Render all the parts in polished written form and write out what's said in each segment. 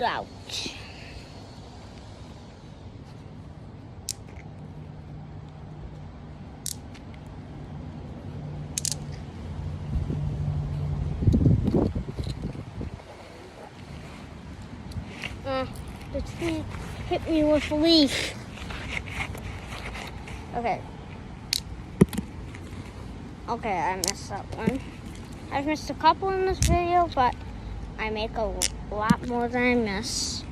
Ouch. The tree hit me with a leaf. Okay. Okay, I missed that one. I've missed a couple in this video, but I make a lot more than I miss.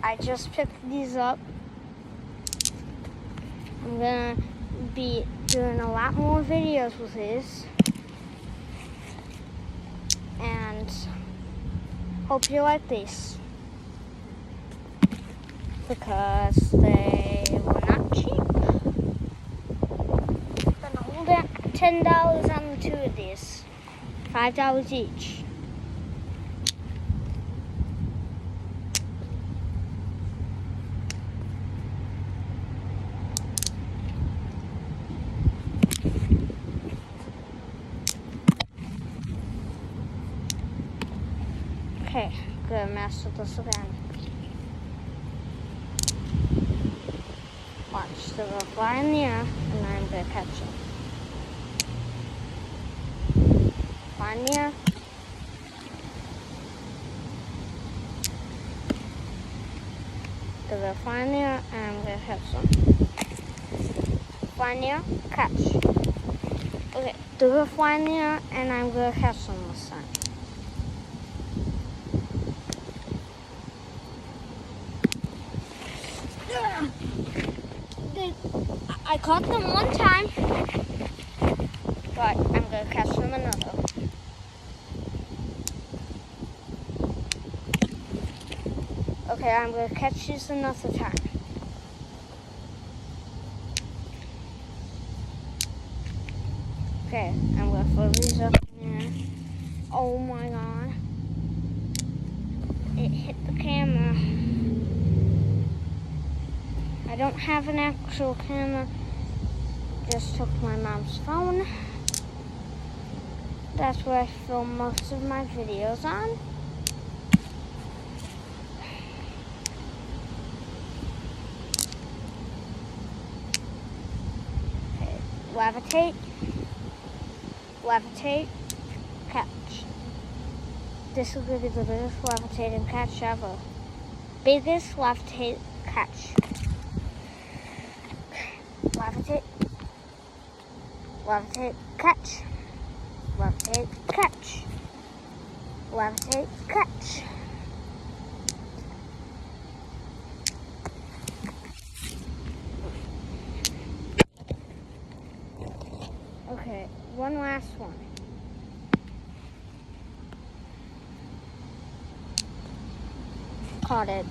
I just picked these up. I'm gonna be doing a lot more videos with these. And hope you like these. Because they were not cheap. I'm gonna hold it $10 on the two of these. $5 each. Okay, gonna mess with this again. Watch, they're gonna fly in the air, and I'm gonna catch them. Fly in the air. They're gonna fly in the air, and I'm gonna catch them. Fly in the air, catch. Okay, they're gonna fly in the air, and I'm gonna catch them this time. I caught them one time, but I'm gonna catch them another. Okay, I'm gonna catch these another time. Okay, I'm gonna throw these up in there. Oh my god. It hit the camera. I don't have an actual camera. Just took my mom's phone. That's where I film most of my videos on. Okay, levitate, levitate, catch. This is going to be the biggest levitating catch ever. Biggest levitate catch. Levitate, levitate, catch. Levitate, catch. Levitate, catch. Okay, one last one. Caught it.